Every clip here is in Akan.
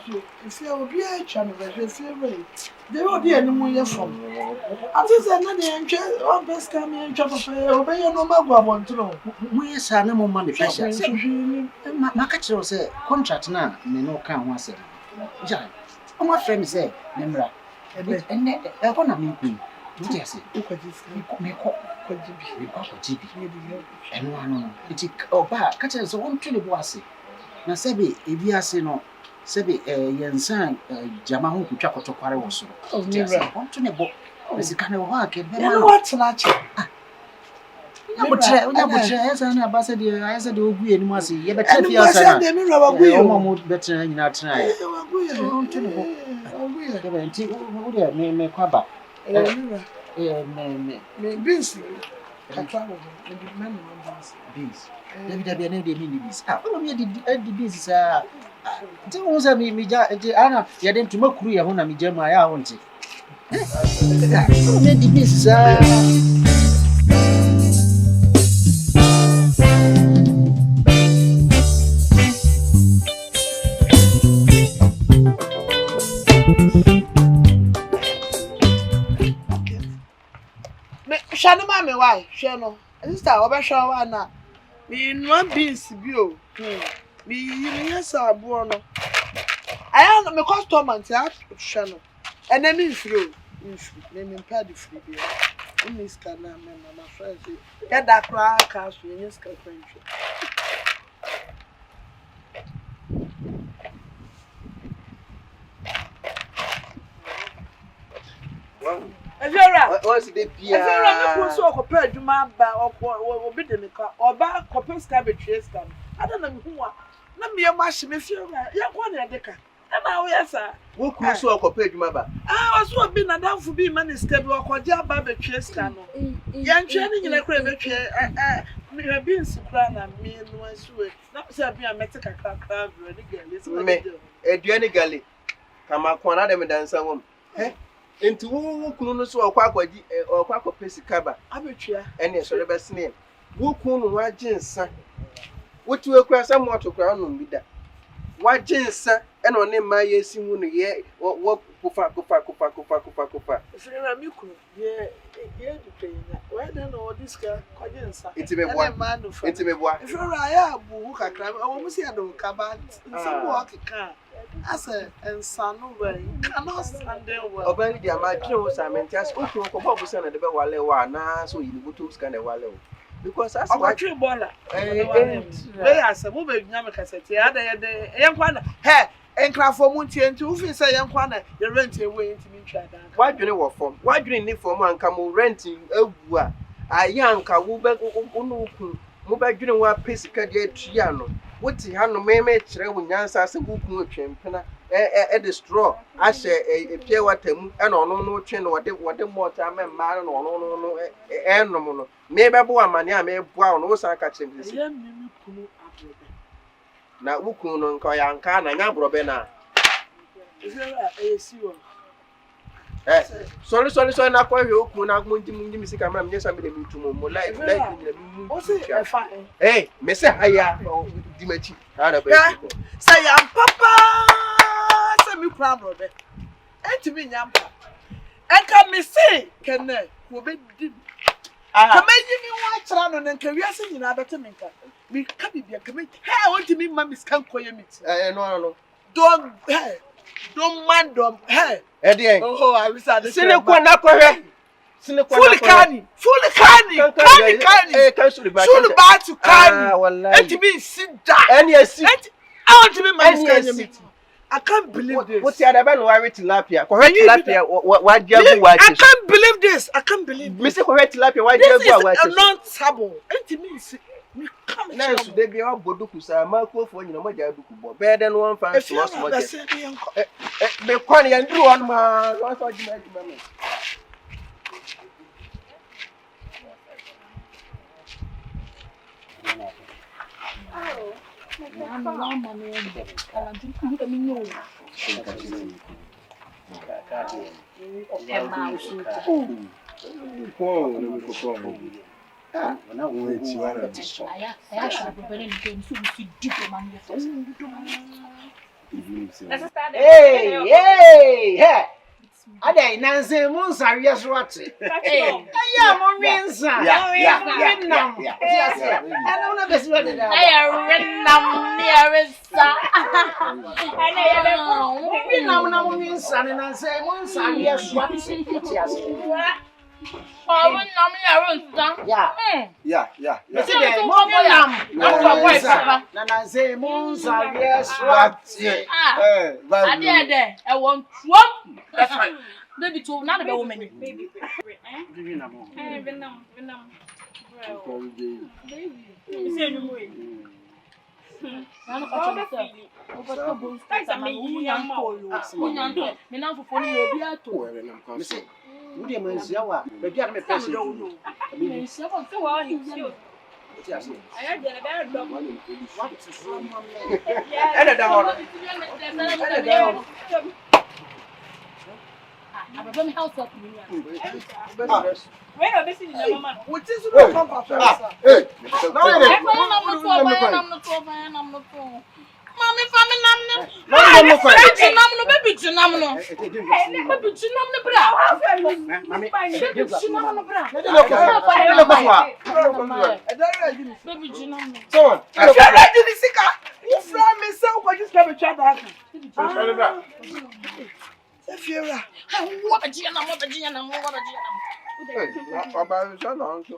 so if you be a channel, if you they will be any more from. I just said, no, best come in, chop of obey your number. I want to know. We are no money pressure. My catcher say, contract now, may no count once. John, my friend say, Nemra, and I want to meet me. What I say, me and one, it's oh, bad catchers won't tell you what I na sebi ebi ase no sebi yensan jamahu kutwa kotokware wo so oh nira onto ne bo esika ne ho ake be ma what na che onya botre esa na abase de ayese de ogu enimu ase ye betre fi asa na de mi rawa gu yo mo betre nyina tena ye onto ne bo ogu ye de nti wo de me kwaba me beans kakra wo me di man beans David ene de mini beans o me di beans sa nti wo za mi ja ana ye de ntuma kuru ye ho na mi jama ya ho nti o me di beans sa Shano mama why? Shano. Sister, obesha wa na. Me no beans bi o. Me yes abo no. I am me customer nti a shano. Ene me free o. Me pay the free bi. Me scan na me mama friend say. Get that cry cash you yes can friend. Wow. What's the beer? I don't know so compared to my ba or bid in the car or back copper cabbage. I don't know who are. Let me a mash me feel. Yeah, one year decker. And now, yes, sir. Who could so compared to my ba? I was what been a down for being money stable or quadja baby chase canoe. Young training in a crave chair. Me have been surprised and me and one sweet. Not to be a metric crab, ready girl. A Jenny Galley. Come up one other dance a woman. Into who couldn't so a quack or quack of Pissy Cabba. I'm a chair, and yes, your best name. Who couldn't watch Jins, son? What you acquire some more to crown on with that? What Jins, son, and on him my yes, you wouldn't hear what Kufa. Yeah, why don't know this guy? It's a man of it's a boy. If you're a book, I almost see a dog cabin, some walk a car. I said, and son, cannot stand there. Well, very dear, my Joe, Simon, just go to a couple of at the Wale, now, so you go to scan a while. Because that's what you boiler. I said, what will Yamaka say? The young one, hey, and craft for Munty and two fees a young one, you rent away into me. Why do you know from? Why do you need for man come renting a young Kawuba Unuku, Muba Junior Pesica Triano? What's the hand of Meme Trew Yansa Buku Champena at the straw? I say a pure water and on no chain or what more time and man or no animal. Maybe a boy mania may brown or sarcasm. Now, Wukun on Koyanka and Abrobena. Sorry, not quite you. When I'm going to miss a camera, yes, I'm going to move like hey, Miss Haya, Dimachi. Say, I'm Papa. Say, me proud, brother. And to me, Yampa. And can me say, can who be dim. Come in, you watch around and career singing about to make up. We can't be a committee. I want to meet Mammy's can't call you. No. Don't mind them. Hey, Eddie. Oh, I was at the Sinakwana. Fully canny. Bad to canny. And to me, sit down. And yes, I want to be my meeting. I can't believe this. What's the other man worried to Lapia? Correct Lapia. What do you watch? I can't believe this. Mr. Correct Lapia, why do you watch? I'm not sabo. And to me, now they be all Bodukusa, Marco for you know my Jabuku, better than one fan. If you are the Quani and drew on my mammy. When I went to I actually prepared to do Hey! Ada nanze munsa wiase wate. Aya mo winsa. Winnam. Yes. Ana una besi wade da. Aya winnam ni aresa. Ana ya winnam na mo winsa ni nanze munsa wiase wate. Yes. Oh, winnam ni aresa. Yeah. Besi de mo winnam. Na boy papa. Na nanze munsa wiase wate. Ade e won tuom. That's right. Baby to na the woman. Baby. Winnam. Winnam. Baby. Isi enyu mo e. Nanu ka chọ se. O ba to bo. Taisa me yi ya ma. Unyanto. Me na fofo ni obi ato. Besi. Wo de mansia wa. Ba bia na me pese. Me se ko se wa ni si o. Yes. Aya je na be do. What is so mama? Ene da ho. Ene da ho. Abrobɛ me house up ni ya. When are busy in the mama? What is the papa first? Hey. Nam no to. Mami fami nam no. Nam no baby junam no. Baby junam no bra. Mami. Baby junam no bra. Baby junam no. So, I can't do the sika. You fly me so what you tell me try that. If you're What a gianam. Baba sana onso.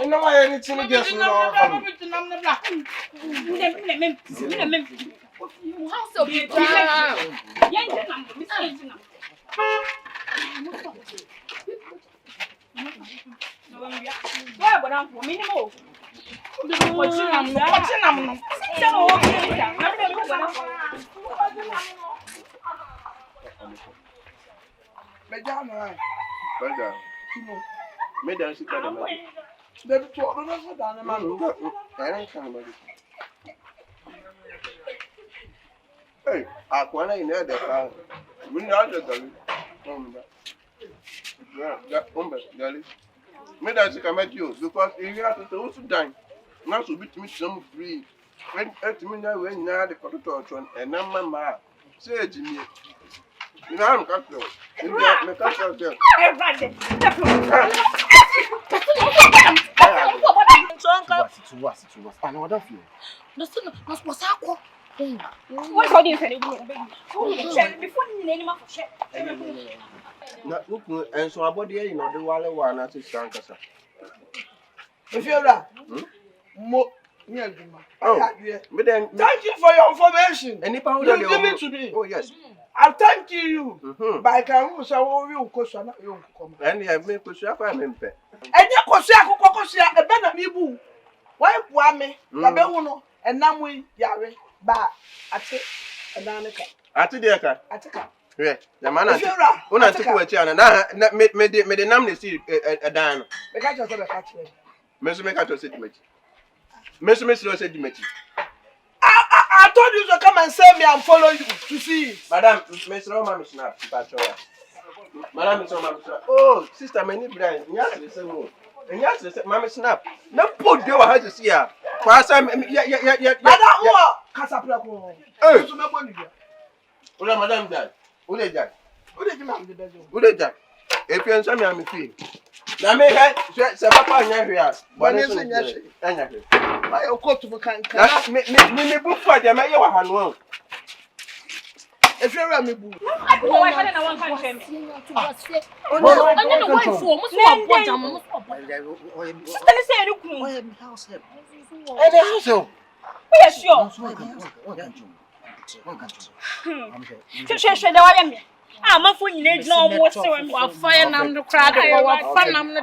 No, I need to get some baby junam no bra. House up. Me dan si kada ma. Baby, talk on us down the man. I kan ba. Hey, akwana ina da ka. Mun da da gali. Gali. Me dan si kama dio because if you have to dan. Na so bit me some free. When at me na we na the koto to and na mama. Say ejimi. Ina am ka to. Ina me ka to. Was. And what of you? No, what's aqua? What are you saying? Before you name for shit. Na uku enso abode yi no de wale wa na se sankasa. If you're right, mo near Juma. Me then Thank you for your information. any pound You give it to me. Oh yes. I thank you. But I can say, oh, you question, you come. And you me ko sua fa me mpe. And you question, a better me boo. Why, me? La behuno, and now we yare, but I take a danica. Ati de ka. I take her. Yeah, the man ati. If you're right, Una ti ko achi ana na me de nam ne si e dan. the catch us a catch. Me so me ka to se dimachi. Me so me si se dimachi. I told you to come and say me and follow you to see it. Madam, me so ma me snap pacho. Madam me so ma me snap. Oh, sister me ni Brian, nya se se wo. Nya se se ma me snap. Na put dey wa ha to see ya. Kwa sa ya. Madam who kasapra ko. Eh. So me boni dia. Ula madam dad. Ule dad. Who dey give me the bezo? Ule dad. E fi enso me am fi. Na me he se papa nya hwe a. Boni so nya hwe. Anya hwe. My coat to can. Na me bu fa dia me ye wa hanu. If you're right, me boo. Why can't I want to I don't know why for. Must have bought jam. Sister, say you cool. I am house help. And the house help. We are sure. Share the way. I'm a fool in age no more. So Fire nam the crowd. Fire nam the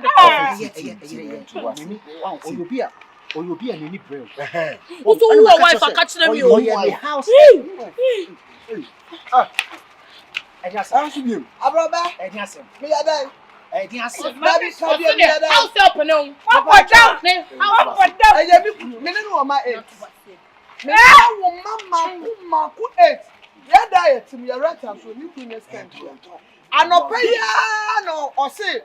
Or you be an any prayer. Who's all wife are catching them you? House. I just answer you. Abrobɛ, I just me ada. I just Baby, come here, me ada. House up no. What down? House What down? I me me no ma 8. Me na wo mama ku 8. Ya diet me right and so you finish can. Anopa ya no o say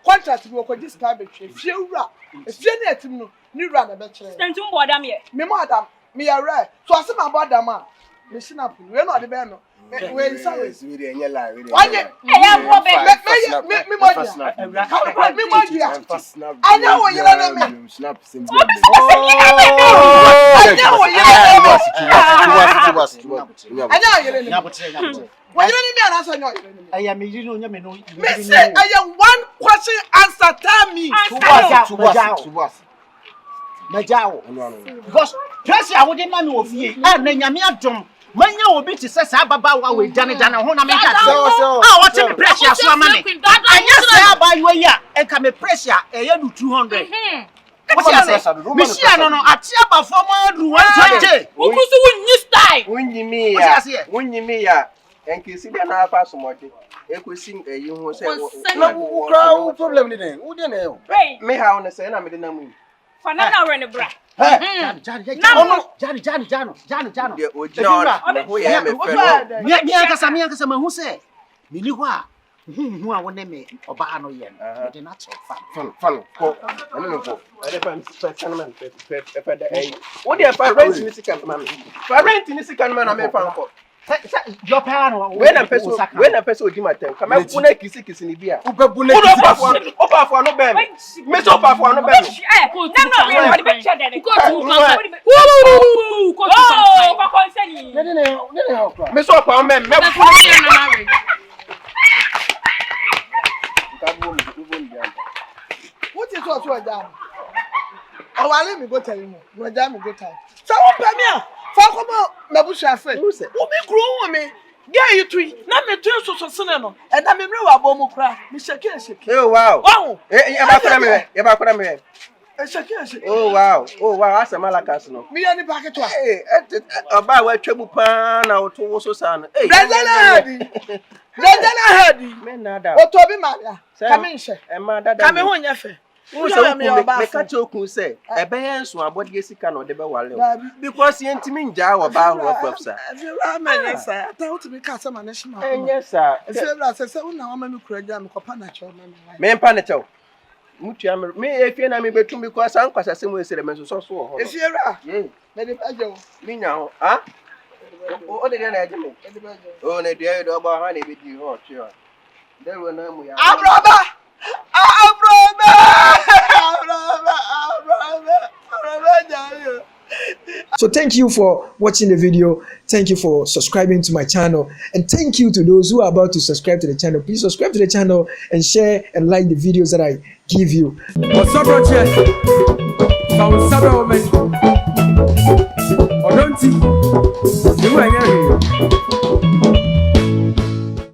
contract we ko this time betwe. Fiewura. Efie na etim no. Ni run a better. Stand to board am here. Me madam, me are right. So I see my bottom man. Me snap. We're not the banner. We're sorry. Why you? Me I know what you're doing. Why you me an answer? I am no. Me say I am one question answer. Tell me. Majao. Because pressure I wouldn't know of ye. And then Yamia Dom. Manya will be to say Sababa with Janet and Hona. Oh, what's the pressure? So money. I just say by way and come a pressure a year to 200. Michelle, no, at Tiaba for more 120. When you me, and can see the other pass more. Equissing a you who say, no problem. Who didn't know? Me how on the same, I'm in the moon. For now, run a bra. Johnny, who say, Miliwa, who are one name or Bano Yen, but not so fun. What do you find rent in this man? For rent in this man, I may find for. Your parent, when a person do my time, come out, kiss in the beer. Over for no bam. Miss over for no bam. Miss over, man. What is what you are done? Oh, I let me go tell you. No, damn, go tell. So, Pamia. Fakoma mabusha fe. Obi kru me. Get you tree. Na me tue so sene no. E da me mre wa bomu kra. Me shake. Oh wow. Wow. Eh, you ba kra me. E shake. Oh wow. Asa malakas no. Me ani packet wa. Eh, oba wa twemu pa na oto wo so sa no. Eh. Brandana hadi. Me nada. Otobi maria. Kame nche. E ma dada. Kame ho nya fe. Me catch okun say e be yenso abodi esika no de be wale because yentimi nja wo ba ho professor Yes, I thought to be cast on national. Yes sir If you say una wa me kura jam ko pa na cho me mpa ne tew mutua me efie na me betum because an kwasa sem we sere me so so ho if you ra me de pajo me nya ho ah o de na eje me o na de do ba ha na be di ho twa de we na mu ya Abrobɛ. So thank you for watching the video. Thank you for subscribing to my channel. And thank you to those who are about to subscribe to the channel. Please subscribe to the channel and share and like the videos that I give you. What's up, Roger?